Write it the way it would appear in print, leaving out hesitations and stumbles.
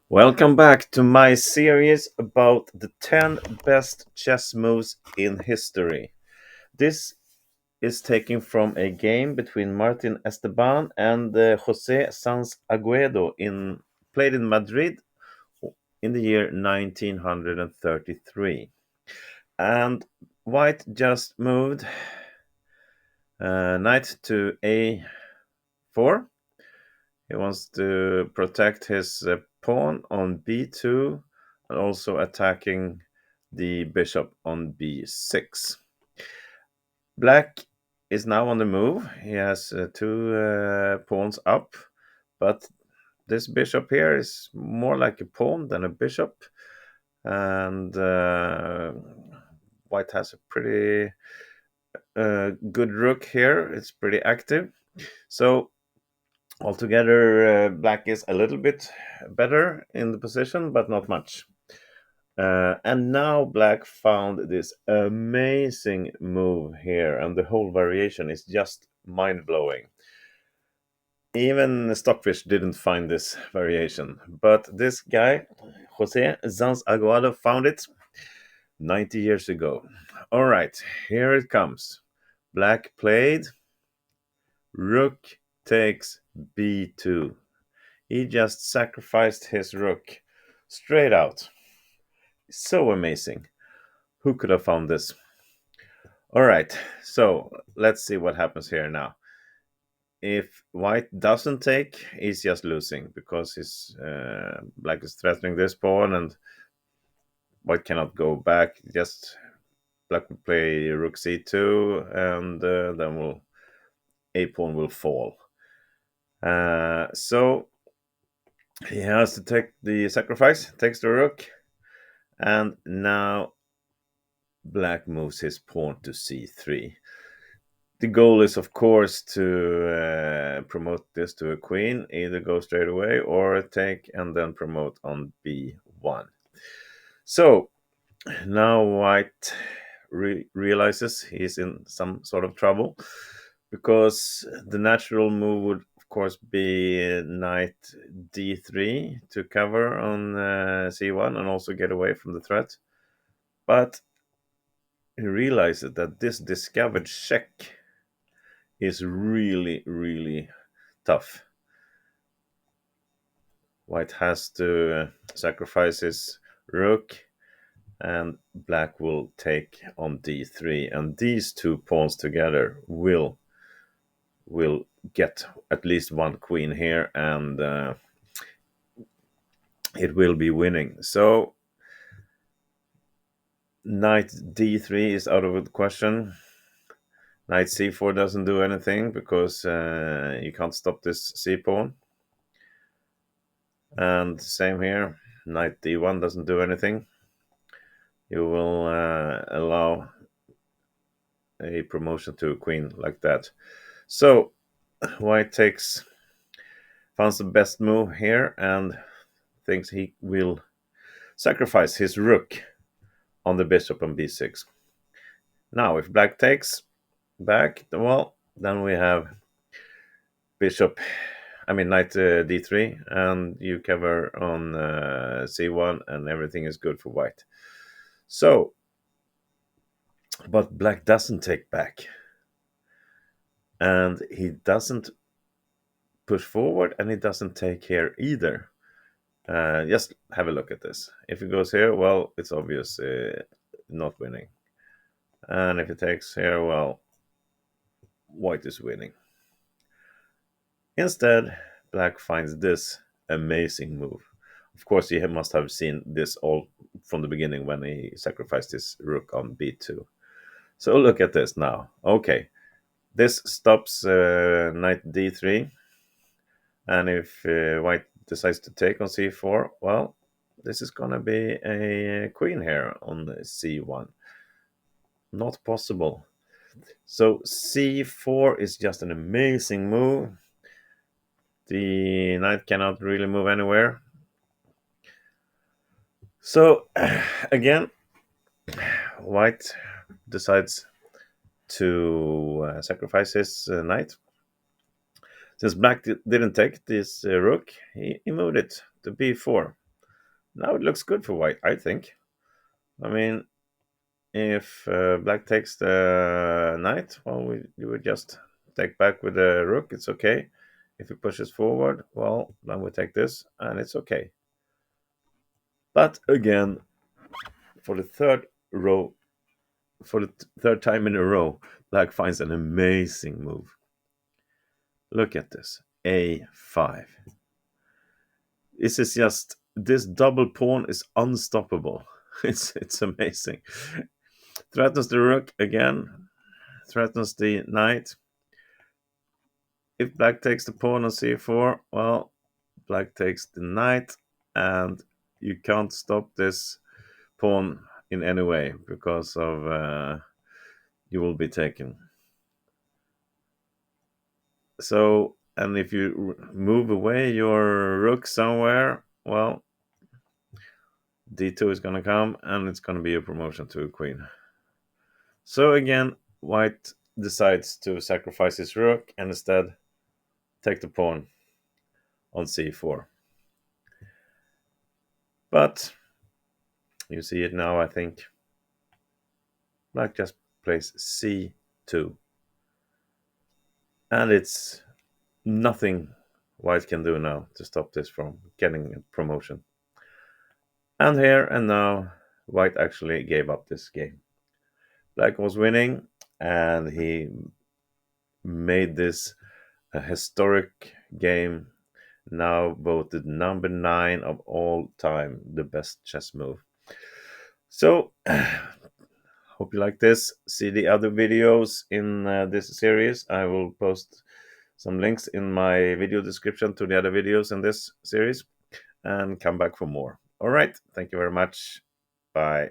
Welcome back to my series about the 10 best chess moves in history. This is taken from a game between Martin Esteban and Jose Sanz Aguedo played in Madrid in the year 1933. And White just moved knight to a4. He wants to protect his pawn on b2 and also attacking the bishop on b6. Black is now on the move. He has two pawns up, but this bishop here is more like a pawn than a bishop. And White has a pretty good rook here. It's pretty active. So altogether, black is a little bit better in the position, but not much. And now black found this amazing move here, and the whole variation is just mind-blowing. Even Stockfish didn't find this variation, but this guy, Jose Sanz Aguado, found it 90 years ago. All right, here it comes. Black played rook takes b2. He just sacrificed his rook straight out. So amazing. Who could have found this? All right, so let's see what happens here now. If white doesn't take, he's just losing because his black is threatening this pawn and white cannot go back. Just black will play rook c2 and then a pawn will fall. So he has to take the sacrifice, takes the rook, and now black moves his pawn to c3. The goal is, of course, to promote this to a queen, either go straight away or take and then promote on b1. So now white realizes he's in some sort of trouble because the natural move would, of course, be knight d3 to cover on c1 and also get away from the threat. But he realizes that this discovered check is really, really tough. White has to sacrifice his rook, and black will take on d3. And these two pawns together will get at least one queen here, and it will be winning. So knight d3 is out of the question. Knight c4 doesn't do anything because you can't stop this c pawn. And same here, knight d1 doesn't do anything. You will allow a promotion to a queen like that. So white finds the best move here and thinks he will sacrifice his rook on the bishop on b6. Now, if black takes back, well, then we have knight d3, and you cover on c1, and everything is good for white. So, but black doesn't take back, and he doesn't push forward, and he doesn't take here either. Just have a look at this. If he goes here, well, it's obvious not winning. And if he takes here, well, white is winning. Instead, black finds this amazing move. Of course, he must have seen this all from the beginning when he sacrificed his rook on b2. So look at this now. Okay, this stops knight d3. And if white decides to take on c4, well, this is going to be a queen here on c1. Not possible. So c4 is just an amazing move. The knight cannot really move anywhere. So again, white decides to sacrifice his knight. Since black didn't take this rook, he moved it to b4. Now it looks good for white, I think. I mean, if black takes the knight, well, you would just take back with the rook. It's okay. If he pushes forward, well, then we take this, and it's okay. But again, for the third time in a row, black finds an amazing move. Look at this, a5. This double pawn is unstoppable. It's amazing. Threatens the rook again. Threatens the knight. If black takes the pawn on c4, well, black takes the knight, and you can't stop this pawn in any way because of you will be taken. So, and if you move away your rook somewhere, well, d2 is going to come, and it's going to be a promotion to a queen. So again, white decides to sacrifice his rook and instead take the pawn on c4. But you see it now, I think. Black just plays c2. And it's nothing white can do now to stop this from getting a promotion. And here and now, white actually gave up this game. Black was winning, and he made this a historic game, now voted number 9 of all time, the best chess move. So, hope you like this. See the other videos in this series. I will post some links in my video description to the other videos in this series, and come back for more. All right. Thank you very much. Bye.